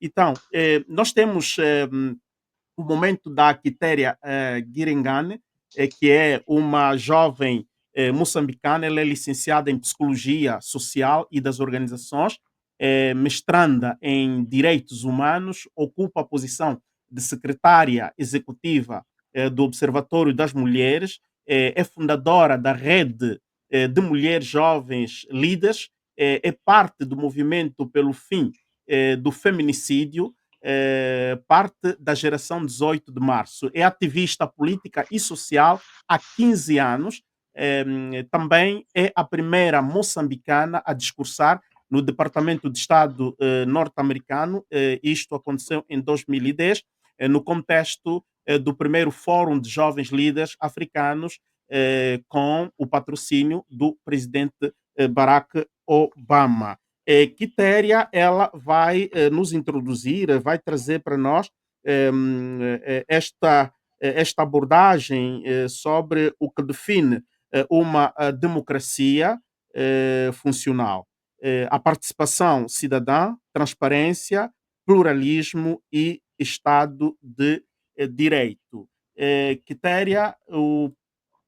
Então, nós temos o momento da Quitéria Guirengane, que é uma jovem moçambicana. Ela é licenciada em Psicologia Social e das Organizações, mestranda em Direitos Humanos, ocupa a posição de secretária executiva do Observatório das Mulheres, é fundadora da Rede de Mulheres Jovens Líderes, é parte do movimento pelo fim do feminicídio, parte da geração 18 de março. É ativista política e social há 15 anos. Também é a primeira moçambicana a discursar no Departamento de Estado norte-americano. Isto aconteceu em 2010, no contexto do primeiro Fórum de Jovens Líderes Africanos, com o patrocínio do presidente Barack Obama. Quitéria, ela vai nos introduzir, vai trazer para nós esta abordagem sobre o que define uma democracia funcional. A participação cidadã, transparência, pluralismo e Estado de Direito. Quitéria,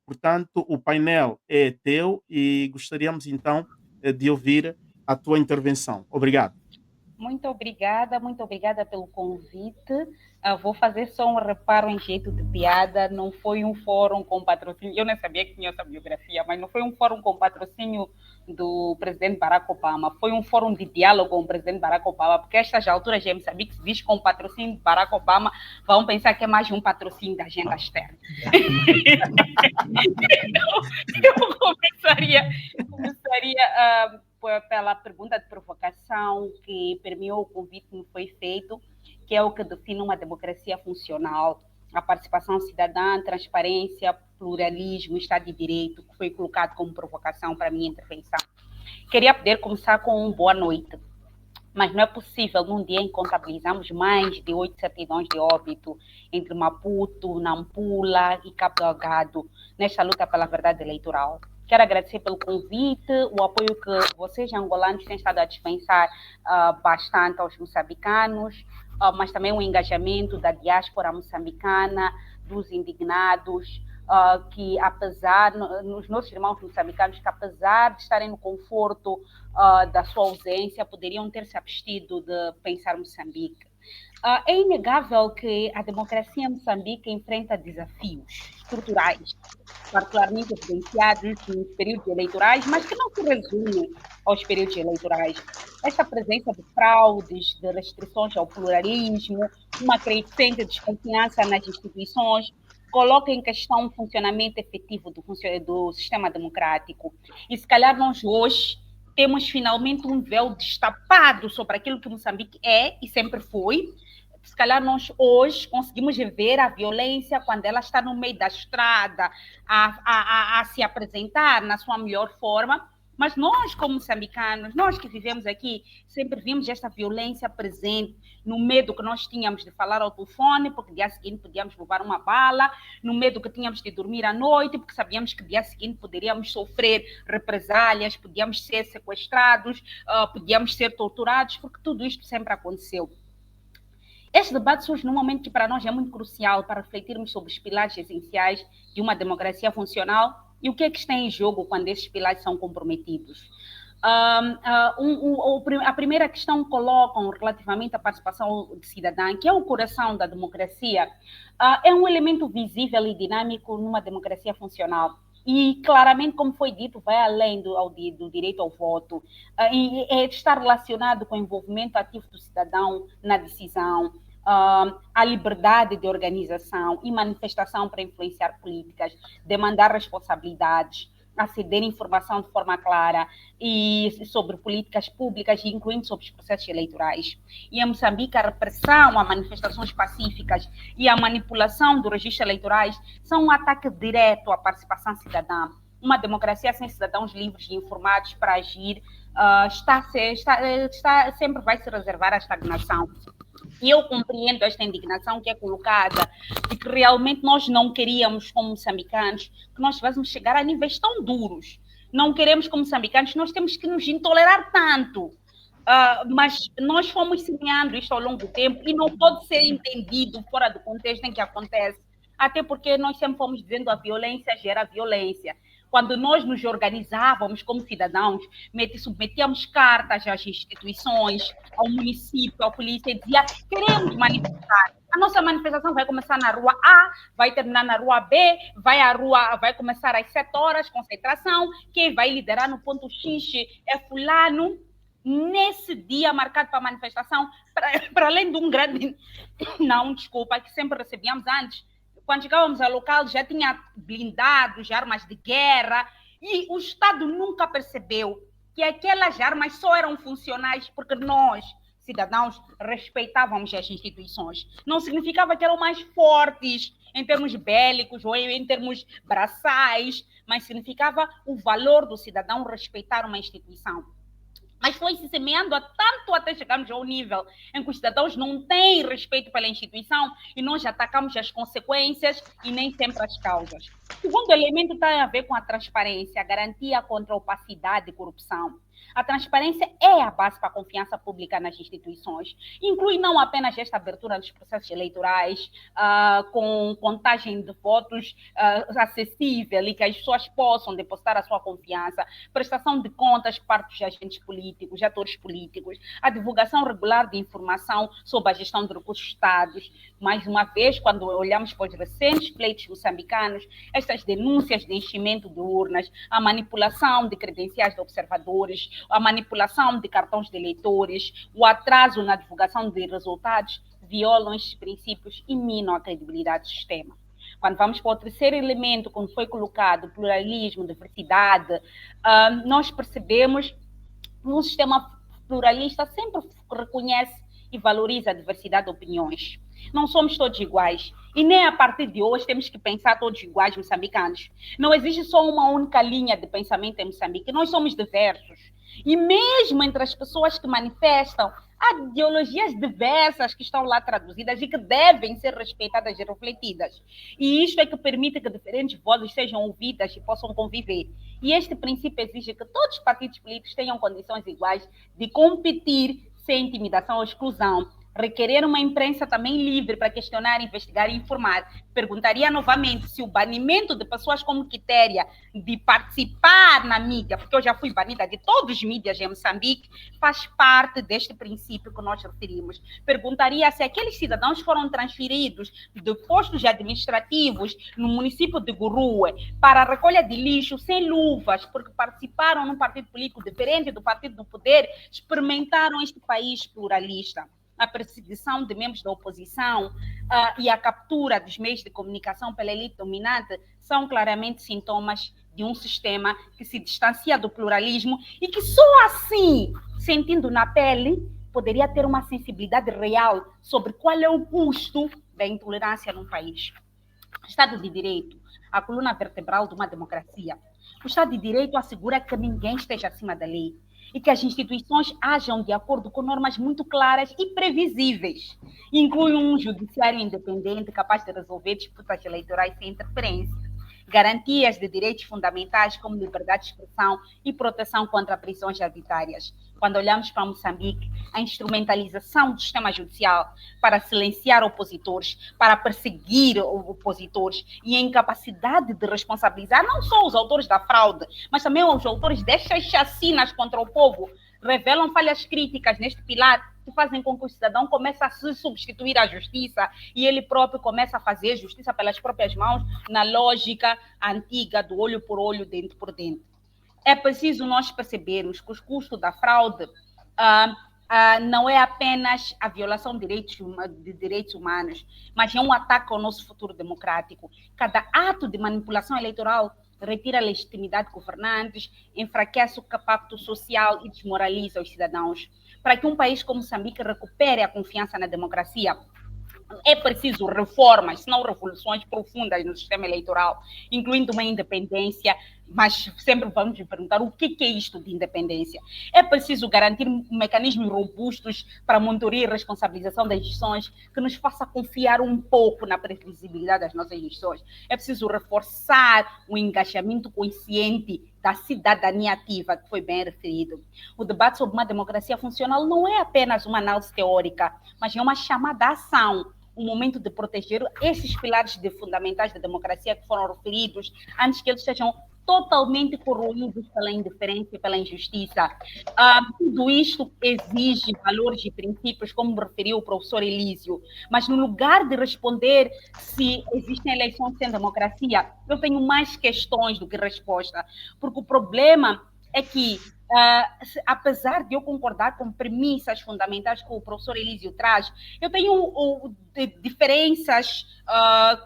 portanto, o painel é teu e gostaríamos então de ouvir a tua intervenção. Obrigado. Muito obrigada pelo convite. Vou fazer só um reparo em jeito de piada. Não foi um fórum com patrocínio, eu nem sabia que tinha essa biografia, mas não foi um fórum com patrocínio do presidente Barack Obama, foi um fórum de diálogo com o presidente Barack Obama, porque a estas alturas já sabia que se diz com o patrocínio de Barack Obama, vão pensar que é mais um patrocínio da agenda externa. Então, eu começaria pela pergunta de provocação que permeou o convite que me foi feito, que é o que define uma democracia funcional, a participação cidadã, transparência, pluralismo, Estado de Direito, que foi colocado como provocação para a minha intervenção. Queria poder começar com um boa noite, mas não é possível num dia em que contabilizamos mais de 8 certidões de óbito entre Maputo, Nampula e Cabo Delgado, nesta luta pela verdade eleitoral. Quero agradecer pelo convite, o apoio que vocês, angolanos, têm estado a dispensar bastante aos moçambicanos, mas também o engajamento da diáspora moçambicana, dos indignados, que apesar, nos nossos irmãos moçambicanos, que apesar de estarem no conforto da sua ausência, poderiam ter se abstido de pensar Moçambique. É inegável que a democracia em Moçambique enfrenta desafios estruturais, particularmente evidenciados nos períodos eleitorais, mas que não se resumem aos períodos eleitorais. Esta presença de fraudes, de restrições ao pluralismo, uma crescente desconfiança nas instituições, coloca em questão o funcionamento efetivo do sistema democrático. E se calhar nós hoje temos finalmente um véu destapado sobre aquilo que Moçambique é e sempre foi. Se calhar nós hoje conseguimos ver a violência quando ela está no meio da estrada a se apresentar na sua melhor forma, mas nós, como moçambicanos, nós que vivemos aqui, sempre vimos esta violência presente, no medo que nós tínhamos de falar ao telefone, porque dia seguinte podíamos levar uma bala, no medo que tínhamos de dormir à noite, porque sabíamos que dia seguinte poderíamos sofrer represálias, podíamos ser sequestrados, podíamos ser torturados, porque tudo isto sempre aconteceu. Este debate surge num momento que para nós é muito crucial para refletirmos sobre os pilares essenciais de uma democracia funcional e o que é que está em jogo quando esses pilares são comprometidos. A primeira questão que colocam relativamente à participação de cidadã, que é o coração da democracia, é um elemento visível e dinâmico numa democracia funcional. E, claramente, como foi dito, vai além do direito ao voto, e está relacionado com o envolvimento ativo do cidadão na decisão, a liberdade de organização e manifestação para influenciar políticas, demandar responsabilidades, aceder informação de forma clara e sobre políticas públicas, incluindo sobre os processos eleitorais. E em Moçambique, a repressão a manifestações pacíficas e a manipulação dos registros eleitorais são um ataque direto à participação cidadã. Uma democracia sem cidadãos livres e informados para agir sempre vai se reservar à estagnação. E eu compreendo esta indignação que é colocada de que realmente nós não queríamos, como moçambicanos, que nós tivéssemos chegar a níveis tão duros. Não queremos, como moçambicanos, nós temos que nos intolerar tanto. Mas nós fomos semeando isto ao longo do tempo e não pode ser entendido fora do contexto em que acontece, até porque nós sempre fomos dizendo a violência gera violência. Quando nós nos organizávamos como cidadãos, submetíamos cartas às instituições, ao município, à polícia, e dizia, queremos manifestar. A nossa manifestação vai começar na rua A, vai terminar na rua B, vai começar às 7 horas, concentração, quem vai liderar no ponto X é fulano. Nesse dia marcado para a manifestação, para além de um grande... Não, desculpa, que sempre recebíamos antes, quando chegávamos ao local já tinha blindados, armas de guerra, e o Estado nunca percebeu que aquelas armas só eram funcionais porque nós, cidadãos, respeitávamos as instituições. Não significava que eram mais fortes em termos bélicos ou em termos braçais, mas significava o valor do cidadão respeitar uma instituição. Mas foi se semeando tanto até chegarmos ao nível em que os cidadãos não têm respeito pela instituição e nós atacamos as consequências e nem sempre as causas. O segundo elemento tem a ver com a transparência, a garantia contra a opacidade e corrupção. A transparência é a base para a confiança pública nas instituições. Inclui não apenas esta abertura dos processos eleitorais, com contagem de votos acessível e que as pessoas possam depositar a sua confiança, prestação de contas por parte dos agentes políticos, atores políticos, a divulgação regular de informação sobre a gestão de recursos do Estado. Mais uma vez, quando olhamos para os recentes pleitos moçambicanos, estas denúncias de enchimento de urnas, a manipulação de credenciais de observadores, a manipulação de cartões de eleitores, o atraso na divulgação de resultados, violam estes princípios e minam a credibilidade do sistema. Quando vamos para o terceiro elemento, como foi colocado, pluralismo, diversidade, nós percebemos que um sistema pluralista sempre reconhece e valoriza a diversidade de opiniões. Não somos todos iguais. E nem a partir de hoje temos que pensar todos iguais moçambicanos. Não existe só uma única linha de pensamento em Moçambique. Nós somos diversos. E mesmo entre as pessoas que manifestam, há ideologias diversas que estão lá traduzidas e que devem ser respeitadas e refletidas. E isto é que permite que diferentes vozes sejam ouvidas e possam conviver. E este princípio exige que todos os partidos políticos tenham condições iguais de competir sem intimidação ou exclusão. Requerer uma imprensa também livre para questionar, investigar e informar. Perguntaria novamente se o banimento de pessoas como Quitéria de participar na mídia, porque eu já fui banida de todos os mídias em Moçambique, faz parte deste princípio que nós referimos. Perguntaria se aqueles cidadãos foram transferidos de postos administrativos no município de Gurue para a recolha de lixo sem luvas, porque participaram num partido político diferente do partido do poder, experimentaram este país pluralista. A perseguição de membros da oposição e a captura dos meios de comunicação pela elite dominante são claramente sintomas de um sistema que se distancia do pluralismo e que só assim, sentindo na pele, poderia ter uma sensibilidade real sobre qual é o custo da intolerância num país. Estado de Direito, a coluna vertebral de uma democracia. O Estado de Direito assegura que ninguém esteja acima da lei e que as instituições ajam de acordo com normas muito claras e previsíveis. Inclui um judiciário independente capaz de resolver disputas eleitorais sem interferência. Garantias de direitos fundamentais como liberdade de expressão e proteção contra prisões arbitrárias. Quando olhamos para Moçambique, a instrumentalização do sistema judicial para silenciar opositores, para perseguir opositores e a incapacidade de responsabilizar não só os autores da fraude, mas também os autores destas chacinas contra o povo, revelam falhas críticas neste pilar que fazem com que o cidadão comece a se substituir à justiça e ele próprio comece a fazer justiça pelas próprias mãos na lógica antiga do olho por olho, dente por dente. É preciso nós percebermos que os custos da fraude não é apenas a violação de direitos humanos, mas é um ataque ao nosso futuro democrático. Cada ato de manipulação eleitoral retira a legitimidade de governantes, enfraquece o pacto social e desmoraliza os cidadãos. Para que um país como Moçambique recupere a confiança na democracia, é preciso reformas, se não revoluções profundas no sistema eleitoral, incluindo uma independência, mas sempre vamos perguntar o que é isto de independência. É preciso garantir mecanismos robustos para monitoria e responsabilização das instituições que nos faça confiar um pouco na previsibilidade das nossas instituições. É preciso reforçar o engajamento consciente da cidadania ativa, que foi bem referido. O debate sobre uma democracia funcional não é apenas uma análise teórica, mas é uma chamada à ação, um momento de proteger esses pilares fundamentais da democracia que foram referidos, antes que eles sejam totalmente corroídos pela indiferença e pela injustiça. Tudo isto exige valores e princípios, como referiu o professor Elísio, mas no lugar de responder se existem eleições sem democracia, eu tenho mais questões do que resposta, porque o problema é que, apesar de eu concordar com premissas fundamentais que o professor Elísio traz, eu tenho diferenças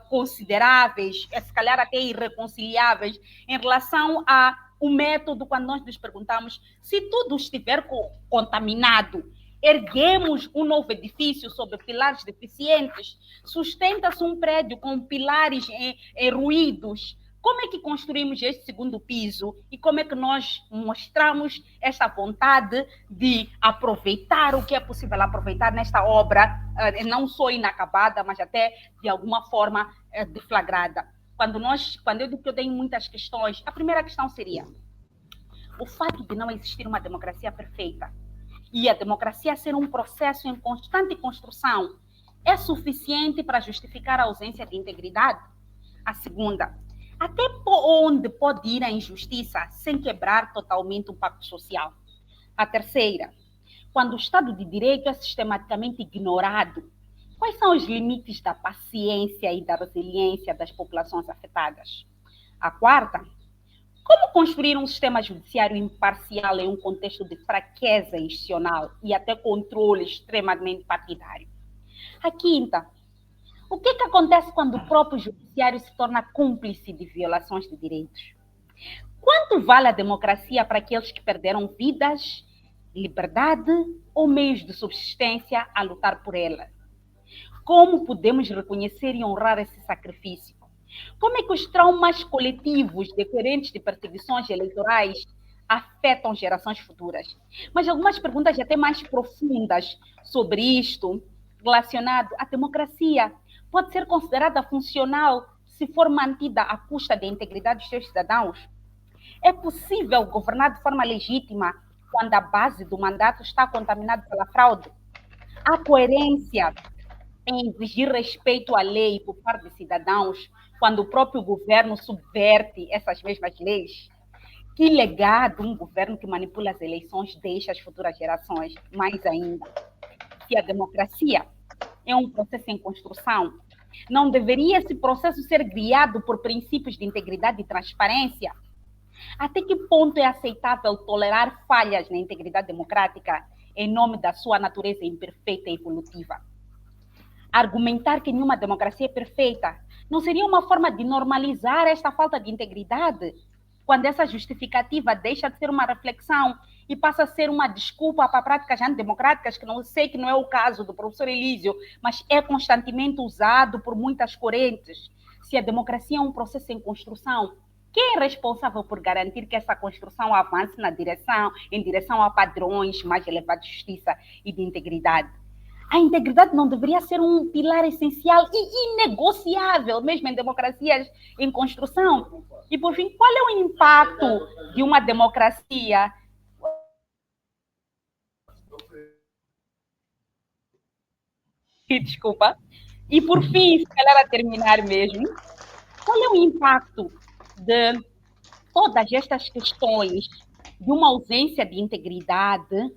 consideráveis, se calhar até irreconciliáveis, em relação ao método, quando nós nos perguntamos se tudo estiver contaminado, erguemos um novo edifício sobre pilares deficientes, sustenta-se um prédio com pilares em ruídos. Como é que construímos este segundo piso e como é que nós mostramos esta vontade de aproveitar o que é possível aproveitar nesta obra, não só inacabada, mas até de alguma forma deflagrada? Quando eu digo que eu tenho muitas questões, a primeira questão seria o fato de não existir uma democracia perfeita e a democracia ser um processo em constante construção é suficiente para justificar a ausência de integridade? A segunda, até onde pode ir a injustiça sem quebrar totalmente o pacto social? A terceira, quando o Estado de Direito é sistematicamente ignorado, quais são os limites da paciência e da resiliência das populações afetadas? A quarta, como construir um sistema judiciário imparcial em um contexto de fraqueza institucional e até controle extremamente partidário? A quinta, o que acontece quando o próprio judiciário se torna cúmplice de violações de direitos? Quanto vale a democracia para aqueles que perderam vidas, liberdade ou meios de subsistência a lutar por ela? Como podemos reconhecer e honrar esse sacrifício? Como é que os traumas coletivos decorrentes de perseguições eleitorais afetam gerações futuras? Mas algumas perguntas até mais profundas sobre isto, relacionado à democracia, pode ser considerada funcional se for mantida à custa da integridade dos seus cidadãos? É possível governar de forma legítima quando a base do mandato está contaminada pela fraude? Há coerência em exigir respeito à lei por parte de cidadãos quando o próprio governo subverte essas mesmas leis? Que legado um governo que manipula as eleições deixa às futuras gerações? Mais ainda, se a democracia é um processo em construção, não deveria esse processo ser guiado por princípios de integridade e transparência? Até que ponto é aceitável tolerar falhas na integridade democrática em nome da sua natureza imperfeita e evolutiva? Argumentar que nenhuma democracia é perfeita não seria uma forma de normalizar esta falta de integridade, quando essa justificativa deixa de ser uma reflexão e passa a ser uma desculpa para práticas antidemocráticas, que não sei que não é o caso do professor Elísio, mas é constantemente usado por muitas correntes? Se a democracia é um processo em construção, quem é responsável por garantir que essa construção avance em direção a padrões mais elevados de justiça e de integridade? A integridade não deveria ser um pilar essencial e inegociável, mesmo em democracias em construção? E, por fim, qual é o impacto de uma democracia? Desculpa. E, por fim, se calhar a terminar mesmo, qual é o impacto de todas estas questões de uma ausência de integridade,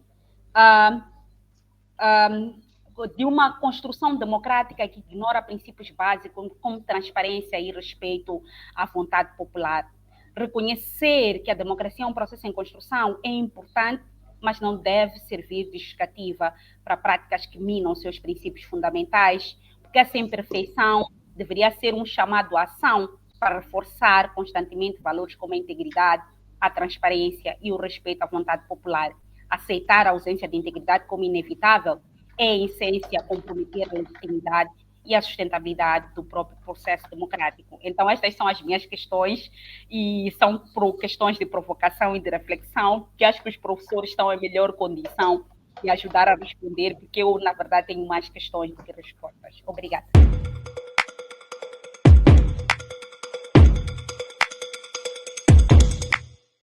de uma construção democrática que ignora princípios básicos como transparência e respeito à vontade popular? Reconhecer que a democracia é um processo em construção é importante, mas não deve servir de justificativa para práticas que minam seus princípios fundamentais, porque essa imperfeição deveria ser um chamado à ação para reforçar constantemente valores como a integridade, a transparência e o respeito à vontade popular. Aceitar a ausência de integridade como inevitável é, em essência, comprometer a legitimidade e a sustentabilidade do próprio processo democrático. Então, estas são as minhas questões, e são questões de provocação e de reflexão, que acho que os professores estão em melhor condição de ajudar a responder, porque eu, na verdade, tenho mais questões do que respostas. Obrigada.